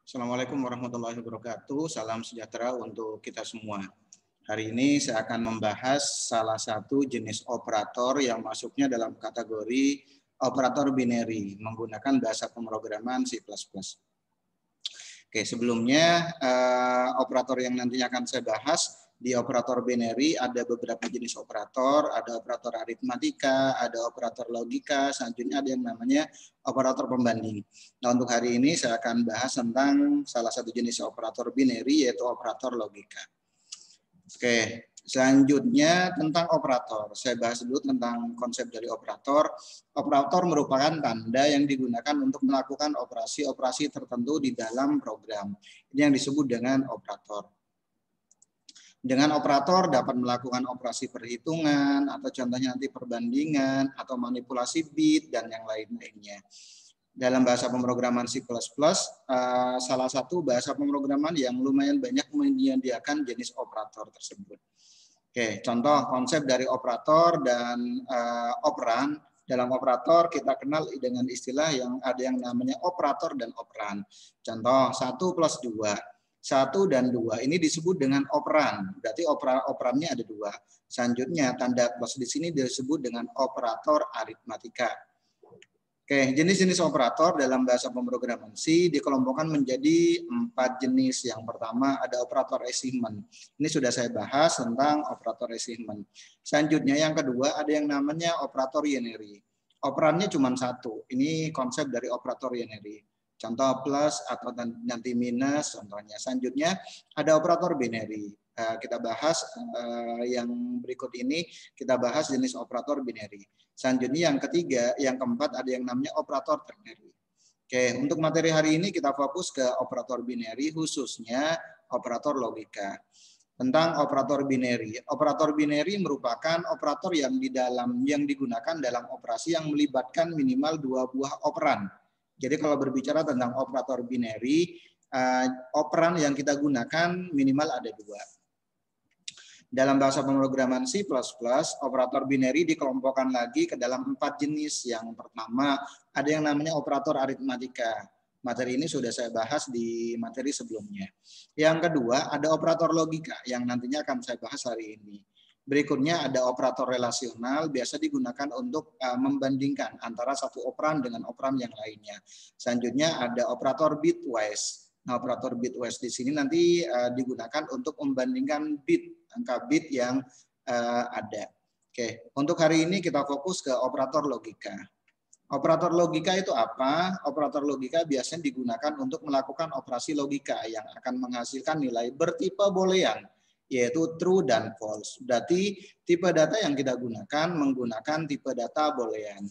Assalamualaikum warahmatullahi wabarakatuh. Salam sejahtera untuk kita semua. Hari ini saya akan membahas salah satu jenis operator yang masuknya dalam kategori operator binary menggunakan bahasa pemrograman C++. Oke, sebelumnya operator yang nantinya akan saya bahas di operator binary ada beberapa jenis operator, ada operator aritmatika, ada operator logika, selanjutnya ada yang namanya operator pembanding. Nah, untuk hari ini saya akan bahas tentang salah satu jenis operator binary yaitu operator logika. Oke, selanjutnya tentang operator. Saya bahas dulu tentang konsep dari operator. Operator merupakan tanda yang digunakan untuk melakukan operasi-operasi tertentu di dalam program. Ini yang disebut dengan operator. Dengan operator dapat melakukan operasi perhitungan atau contohnya nanti perbandingan atau manipulasi bit dan yang lain-lainnya. Dalam bahasa pemrograman C++, salah satu bahasa pemrograman yang lumayan banyak menyediakan jenis operator tersebut. Oke, contoh konsep dari operator dan operan. Dalam operator kita kenal dengan istilah yang ada yang namanya operator dan operan. Contoh 1 plus 2. 1 dan 2 ini disebut dengan operan, berarti operannya ada 2. Selanjutnya tanda plus di sini disebut dengan operator aritmatika. Oke, jenis-jenis operator dalam bahasa pemrograman C dikelompokkan menjadi 4 jenis. Yang pertama ada operator assignment. Ini sudah saya bahas tentang operator assignment. Selanjutnya yang kedua ada yang namanya operator unary. Operannya cuma 1. Ini konsep dari operator unary. Contoh plus atau nanti minus contohnya. Selanjutnya ada operator binary. Kita bahas yang berikut ini, kita bahas jenis operator binary. Selanjutnya yang ketiga, yang keempat ada yang namanya operator ternary. Oke, untuk materi hari ini kita fokus ke operator binary, khususnya operator logika. Tentang operator binary. Operator binary merupakan operator yang digunakan dalam operasi yang melibatkan minimal 2 buah operan. Jadi kalau berbicara tentang operator binary, operan yang kita gunakan minimal ada 2. Dalam bahasa pemrograman C++, operator binary dikelompokkan lagi ke dalam 4 jenis. Yang pertama, ada yang namanya operator aritmatika. Materi ini sudah saya bahas di materi sebelumnya. Yang kedua, ada operator logika yang nantinya akan saya bahas hari ini. Berikutnya ada operator relasional, biasa digunakan untuk membandingkan antara satu operan dengan operan yang lainnya. Selanjutnya ada operator bitwise. Nah, operator bitwise di sini nanti digunakan untuk membandingkan bit, angka bit yang ada. Oke, untuk hari ini kita fokus ke operator logika. Operator logika itu apa? Operator logika biasanya digunakan untuk melakukan operasi logika yang akan menghasilkan nilai bertipe boolean, yaitu true dan false. Berarti tipe data yang kita gunakan menggunakan tipe data boolean.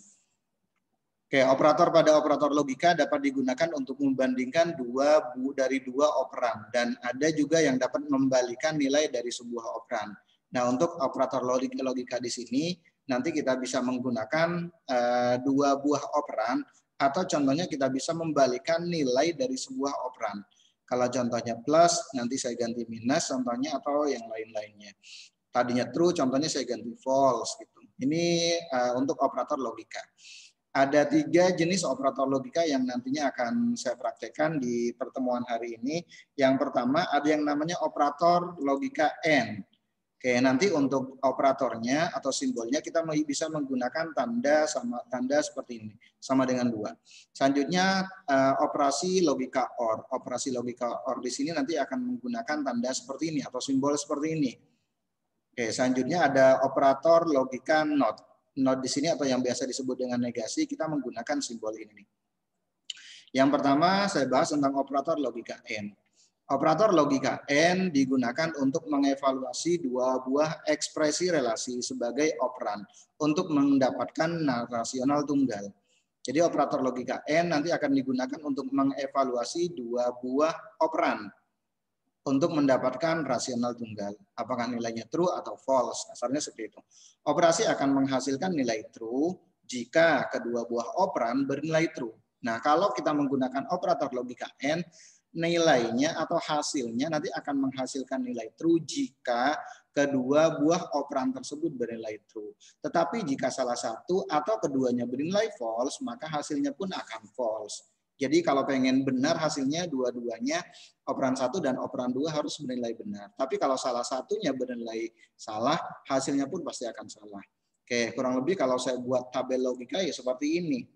Oke, operator pada operator logika dapat digunakan untuk membandingkan dari dua operan dan ada juga yang dapat membalikan nilai dari sebuah operan. Nah, untuk operator logika di sini nanti kita bisa menggunakan 2 buah operan atau contohnya kita bisa membalikan nilai dari sebuah operan. Kalau contohnya plus, nanti saya ganti minus contohnya atau yang lain-lainnya. Tadinya true, contohnya saya ganti false gitu. Ini untuk operator logika. Ada 3 jenis operator logika yang nantinya akan saya praktekkan di pertemuan hari ini. Yang pertama ada yang namanya operator logika AND. Oke, nanti untuk operatornya atau simbolnya kita bisa menggunakan tanda seperti ini, sama dengan 2. Selanjutnya operasi logika OR. Operasi logika OR di sini nanti akan menggunakan tanda seperti ini atau simbol seperti ini. Oke, selanjutnya ada operator logika NOT. NOT di sini atau yang biasa disebut dengan negasi, kita menggunakan simbol ini. Yang pertama saya bahas tentang operator logika AND. Operator logika AND digunakan untuk mengevaluasi 2 buah ekspresi relasi sebagai operan untuk mendapatkan rasional tunggal. Jadi operator logika AND nanti akan digunakan untuk mengevaluasi 2 buah operan untuk mendapatkan rasional tunggal. Apakah nilainya true atau false? Kasarnya seperti itu. Operasi akan menghasilkan nilai true jika kedua buah operan bernilai true. Nah, kalau kita menggunakan operator logika AND, nilainya atau hasilnya nanti akan menghasilkan nilai true jika kedua buah operan tersebut bernilai true. Tetapi jika salah satu atau keduanya bernilai false, maka hasilnya pun akan false. Jadi kalau pengen benar hasilnya dua-duanya operan 1 dan operan 2 harus bernilai benar. Tapi kalau salah satunya bernilai salah, hasilnya pun pasti akan salah. Oke, kurang lebih kalau saya buat tabel logika ya seperti ini.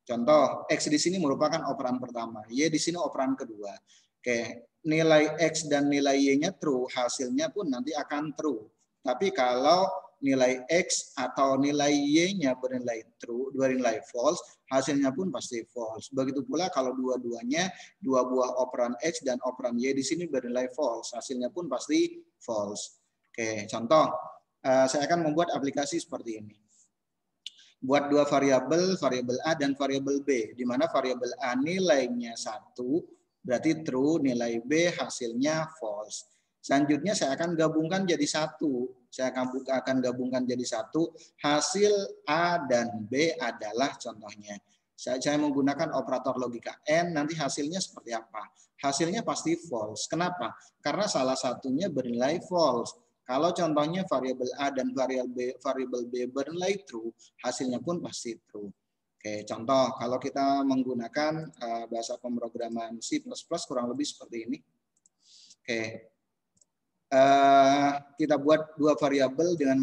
Contoh, X di sini merupakan operan pertama, Y di sini operan kedua. Oke, nilai X dan nilai Y-nya true, hasilnya pun nanti akan true. Tapi kalau nilai X atau nilai Y-nya bernilai true, bernilai false, hasilnya pun pasti false. Begitu pula kalau dua-duanya, dua buah operan X dan operan Y di sini bernilai false, hasilnya pun pasti false. Oke, contoh, saya akan membuat aplikasi seperti ini. Buat dua variabel, variabel A dan variabel B, di mana variabel A nilainya 1, berarti true, nilai B hasilnya false. Selanjutnya saya akan gabungkan jadi 1. Saya akan gabungkan jadi 1. Hasil A dan B adalah contohnya. Saya menggunakan operator logika AND, nanti hasilnya seperti apa? Hasilnya pasti false. Kenapa? Karena salah satunya bernilai false. Kalau contohnya variabel A dan variabel B bernilai true, hasilnya pun pasti true. Oke, contoh kalau kita menggunakan bahasa pemrograman C++ kurang lebih seperti ini. Oke, kita buat dua variabel dengan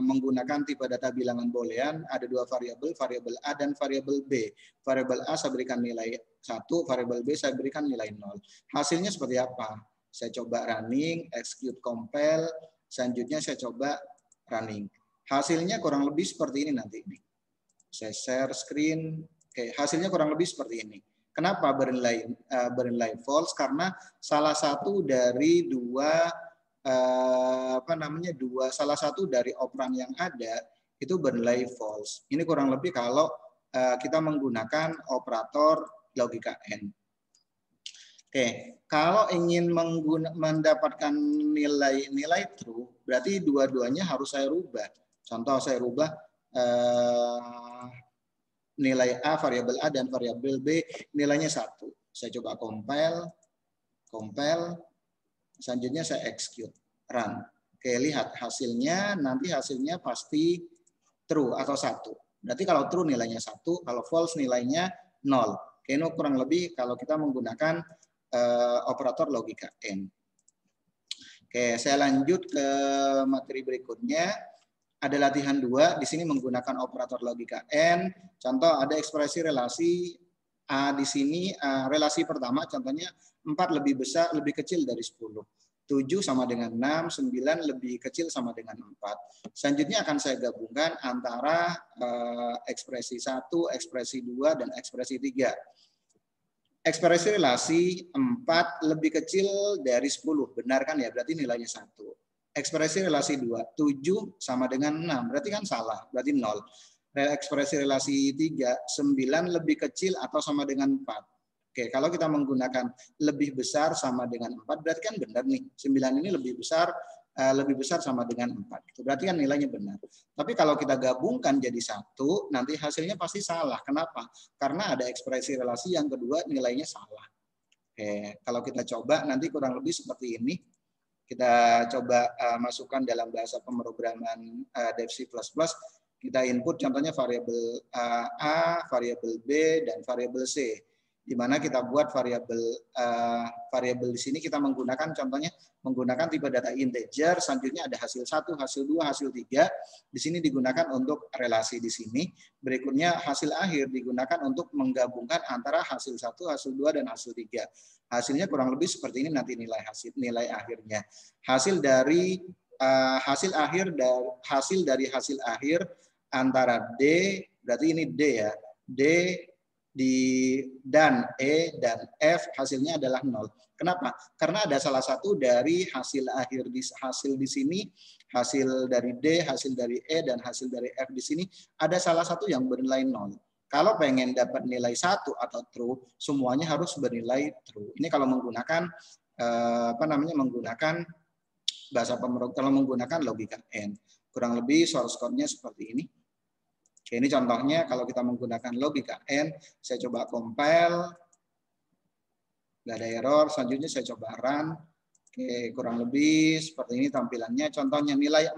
menggunakan tipe data bilangan boolean. Ada dua variabel, variabel A dan variabel B. Variabel A saya berikan nilai 1, variabel B saya berikan nilai 0. Hasilnya seperti apa? Saya coba running, execute compile, selanjutnya saya coba running. Hasilnya kurang lebih seperti ini nanti. Saya share screen. Oke, hasilnya kurang lebih seperti ini. Kenapa bernilai false? Karena salah satu dari salah satu dari operan yang ada itu bernilai false. Ini kurang lebih kalau kita menggunakan operator logika AND. Oke, kalau ingin mendapatkan nilai true, berarti dua-duanya harus saya rubah. Contoh saya rubah nilai A, variabel A dan variabel B nilainya 1. Saya coba compile, selanjutnya saya execute, run. Oke, lihat hasilnya, nanti hasilnya pasti true atau 1. Berarti kalau true nilainya 1, kalau false nilainya 0. Oke, ini kurang lebih kalau kita menggunakan operator logika AND. Oke, saya lanjut ke materi berikutnya. Ada latihan 2, di sini menggunakan operator logika AND. Contoh ada ekspresi relasi A di sini, relasi pertama contohnya 4 lebih kecil dari 10. 7 sama dengan 6, 9 lebih kecil sama dengan 4. Selanjutnya akan saya gabungkan antara ekspresi 1, ekspresi 2, dan ekspresi 3. Ekspresi relasi 4 lebih kecil dari 10. Benar kan ya? Berarti nilainya 1. Ekspresi relasi 2, 7 sama dengan 6. Berarti kan salah, berarti 0. Ekspresi relasi 3, 9 lebih kecil atau sama dengan 4. Oke, kalau kita menggunakan lebih besar sama dengan 4, berarti kan benar nih. 9 ini lebih besar sama dengan 4. Itu berarti kan nilainya benar. Tapi kalau kita gabungkan jadi 1, nanti hasilnya pasti salah. Kenapa? Karena ada ekspresi relasi yang kedua nilainya salah. Oke, kalau kita coba nanti kurang lebih seperti ini. Kita coba masukkan dalam bahasa pemrograman Dev C++. Kita input contohnya variabel A, variabel B, dan variabel C. Di mana kita buat variabel di sini kita menggunakan contohnya menggunakan tipe data integer, selanjutnya ada hasil 1, hasil 2, hasil 3. Di sini digunakan untuk relasi di sini. Berikutnya hasil akhir digunakan untuk menggabungkan antara hasil 1, hasil 2, dan hasil 3. Hasilnya kurang lebih seperti ini nanti nilai akhirnya. Hasil dari hasil akhir antara D, berarti ini D ya. D dan E dan F hasilnya adalah 0. Kenapa? Karena ada salah satu dari hasil di sini, hasil dari D, hasil dari E, dan hasil dari F di sini ada salah satu yang bernilai 0. Kalau pengen dapat nilai 1 atau true, semuanya harus bernilai true. Ini kalau menggunakan menggunakan bahasa pemrograman, kalau menggunakan logika AND. Kurang lebih source code-nya seperti ini. Oke, ini contohnya kalau kita menggunakan logika AND, saya coba compile, nggak ada error, selanjutnya saya coba run. Oke, kurang lebih seperti ini tampilannya. Contohnya nilai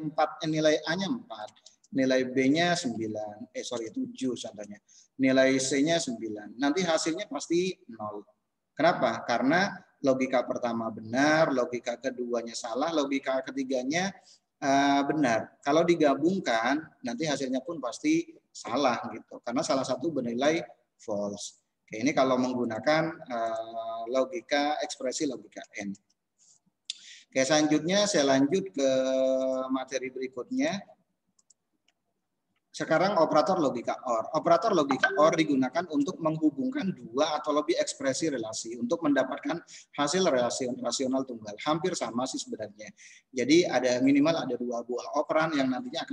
A-nya 4, nilai B-nya 7 contohnya. Nilai C-nya 9. Nanti hasilnya pasti 0. Kenapa? Karena logika pertama benar, logika keduanya salah, logika ketiganya benar. Kalau digabungkan, nanti hasilnya pun pasti salah gitu. Karena salah satu bernilai false. Oke, ini kalau menggunakan logika ekspresi logika N. Oke, selanjutnya saya lanjut ke materi berikutnya. Sekarang operator logika OR. Operator logika OR digunakan untuk menghubungkan dua atau lebih ekspresi relasi untuk mendapatkan hasil relasi rasional tunggal. Hampir sama sih sebenarnya. Jadi ada minimal ada dua buah operan yang nantinya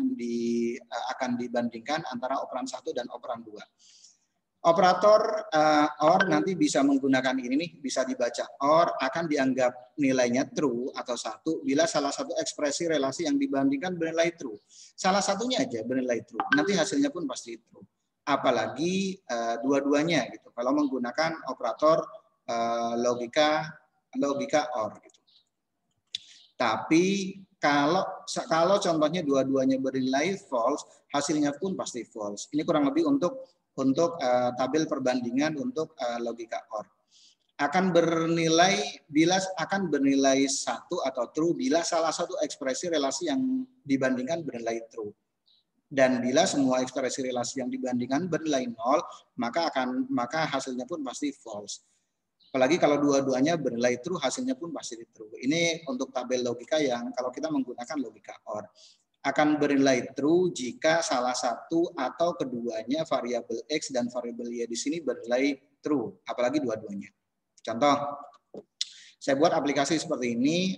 akan dibandingkan antara operan 1 dan operan 2. Operator OR nanti bisa menggunakan ini nih, bisa dibaca OR akan dianggap nilainya true atau 1 bila salah satu ekspresi relasi yang dibandingkan bernilai true. Salah satunya aja bernilai true, nanti hasilnya pun pasti true. Apalagi dua-duanya gitu. Kalau menggunakan operator logika OR gitu. Tapi kalau contohnya dua-duanya bernilai false, hasilnya pun pasti false. Ini kurang lebih untuk tabel perbandingan untuk logika OR. Akan bernilai 1 atau true bila salah satu ekspresi relasi yang dibandingkan bernilai true. Dan bila semua ekspresi relasi yang dibandingkan bernilai 0, maka hasilnya pun pasti false. Apalagi kalau dua-duanya bernilai true, hasilnya pun pasti true. Ini untuk tabel logika yang kalau kita menggunakan logika OR. Akan bernilai true jika salah satu atau keduanya variabel X dan variabel Y di sini bernilai true, apalagi dua-duanya. Contoh, saya buat aplikasi seperti ini,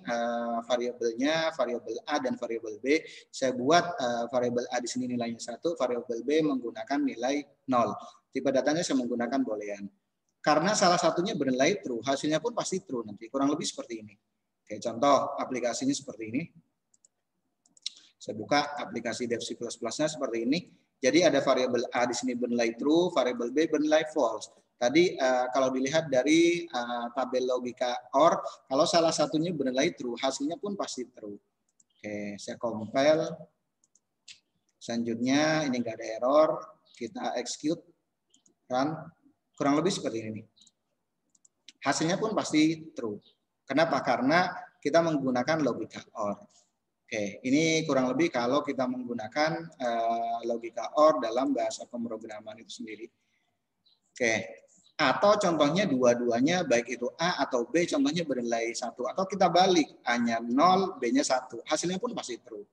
variabelnya variabel A dan variabel B. Saya buat variabel A di sini nilainya 1, variabel B menggunakan nilai 0. Tipe datanya saya menggunakan boolean. Karena salah satunya bernilai true, hasilnya pun pasti true nanti. Kurang lebih seperti ini. Oke, contoh aplikasinya seperti ini. Saya buka aplikasi Dev C++-nya seperti ini. Jadi ada variabel A di sini bernilai true, variabel B bernilai false. Tadi kalau dilihat dari tabel logika OR, kalau salah satunya bernilai true, hasilnya pun pasti true. Oke, saya compile. Selanjutnya ini nggak ada error, kita execute, run. Kurang lebih seperti ini. Hasilnya pun pasti true. Kenapa? Karena kita menggunakan logika OR. Oke, ini kurang lebih kalau kita menggunakan logika OR dalam bahasa pemrograman itu sendiri. Oke, atau contohnya dua-duanya baik itu A atau B contohnya bernilai 1. Atau kita balik, A-nya 0, B-nya 1. Hasilnya pun pasti true.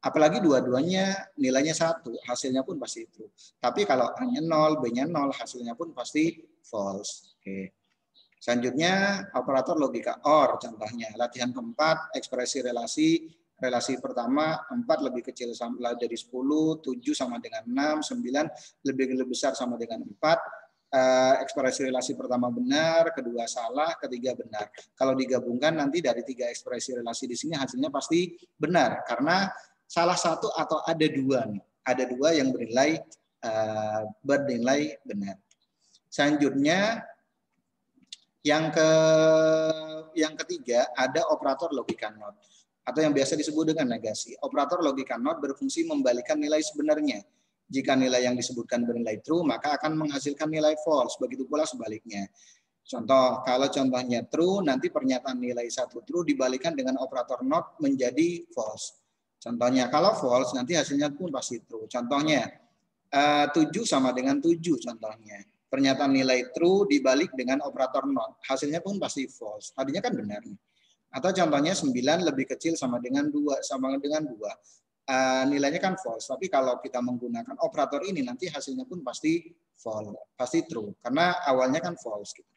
Apalagi dua-duanya nilainya 1, hasilnya pun pasti true. Tapi kalau A-nya 0, B-nya 0, hasilnya pun pasti false. Oke. Selanjutnya operator logika OR contohnya. Latihan keempat, ekspresi relasi pertama 4 lebih kecil dari 10, 7 sama dengan 6, 9 lebih besar sama dengan 4. Ekspresi relasi pertama benar, kedua salah, ketiga benar. Kalau digabungkan nanti dari 3 ekspresi relasi di sini hasilnya pasti benar karena salah satu atau ada 2 nih. Ada 2 yang bernilai benar. Selanjutnya yang ketiga ada operator logika NOT atau yang biasa disebut dengan negasi. Operator logika NOT berfungsi membalikan nilai sebenarnya. Jika nilai yang disebutkan bernilai true, maka akan menghasilkan nilai false. Begitu pula sebaliknya. Contoh, kalau contohnya true, nanti pernyataan nilai 1 true dibalikan dengan operator NOT menjadi false. Contohnya, kalau false, nanti hasilnya pun pasti true. Contohnya, 7 sama dengan 7 contohnya. Pernyataan nilai true dibalik dengan operator NOT. Hasilnya pun pasti false. Tadinya kan benar nih. Atau contohnya 9 lebih kecil sama dengan 2. Nilainya kan false. Tapi kalau kita menggunakan operator ini nanti hasilnya pun pasti false, pasti true. Karena awalnya kan false. Gitu.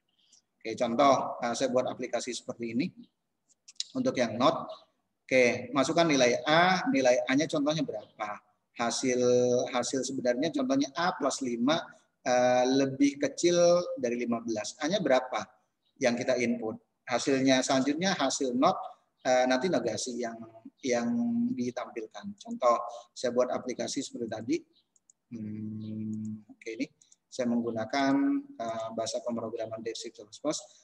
Oke, contoh saya buat aplikasi seperti ini. Untuk yang NOT. Oke, masukkan nilai A. Nilai A-nya contohnya berapa? Hasil sebenarnya contohnya A plus 5 lebih kecil dari 15. A-nya berapa yang kita input? Hasilnya selanjutnya hasil NOT nanti negasi yang ditampilkan. Contoh saya buat aplikasi seperti tadi. Oke, ini saya menggunakan bahasa pemrograman Dev C++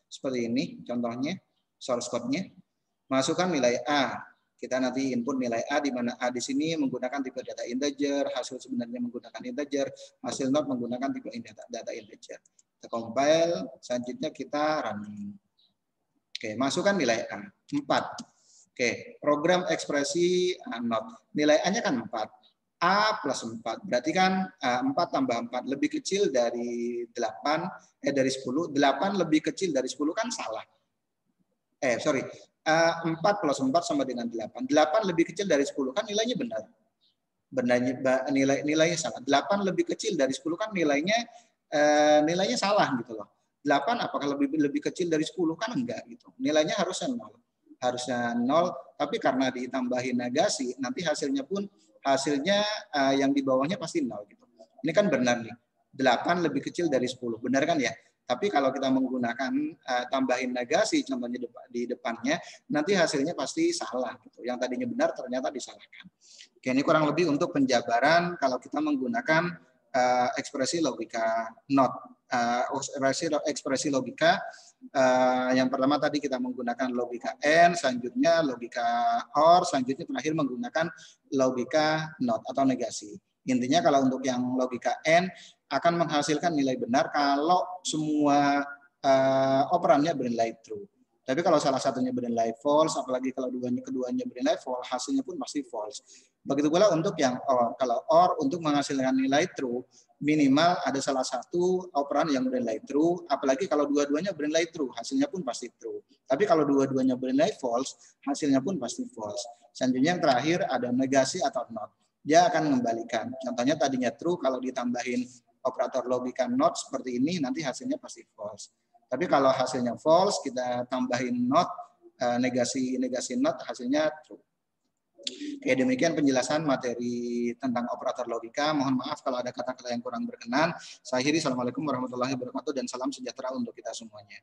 seperti ini. Contohnya source code-nya. Masukkan nilai A. Kita nanti input nilai A, di mana A di sini menggunakan tipe data integer, hasil sebenarnya menggunakan integer, hasil not menggunakan tipe data integer. Kita compile, selanjutnya kita running. Oke, masukkan nilai A, 4. Oke, program ekspresi not. Nilai A-nya kan 4. A plus 4. Berarti kan 4 tambah 4 lebih kecil dari 8, dari 10. 8 lebih kecil dari 10 kan salah. Sorry. 4 plus 4 sama dengan 8. 8 lebih kecil dari 10 kan nilainya benar. Nilainya salah. 8 lebih kecil dari 10 kan nilainya salah gitu loh. 8 apakah lebih kecil dari 10 kan enggak gitu. Nilainya harusnya 0. Harusnya 0, tapi karena ditambahin negasi nanti hasilnya yang di bawahnya pasti 0 gitu. Ini kan benar nih. 8 lebih kecil dari 10. Benar kan ya? Tapi kalau kita menggunakan tambahin negasi contohnya di depannya, nanti hasilnya pasti salah gitu. Yang tadinya benar ternyata disalahkan. Oke, ini kurang lebih untuk penjabaran kalau kita menggunakan ekspresi logika not. Ekspresi logika yang pertama tadi kita menggunakan logika AND, selanjutnya logika OR, selanjutnya terakhir menggunakan logika not atau negasi. Intinya kalau untuk yang logika AND akan menghasilkan nilai benar kalau semua operannya bernilai true. Tapi kalau salah satunya bernilai false, apalagi kalau keduanya bernilai false, hasilnya pun pasti false. Begitu pula untuk yang OR. Kalau OR untuk menghasilkan nilai true, minimal ada salah satu operan yang bernilai true, apalagi kalau dua-duanya bernilai true, hasilnya pun pasti true. Tapi kalau dua-duanya bernilai false, hasilnya pun pasti false. Selanjutnya yang terakhir ada negasi atau not. Dia akan mengembalikan. Contohnya tadinya true, kalau ditambahin operator logika not seperti ini, nanti hasilnya pasti false. Tapi kalau hasilnya false, kita tambahin not, negasi not, hasilnya true. Oke, demikian penjelasan materi tentang operator logika. Mohon maaf kalau ada kata-kata yang kurang berkenan. Saya akhiri, Assalamualaikum warahmatullahi wabarakatuh, dan salam sejahtera untuk kita semuanya.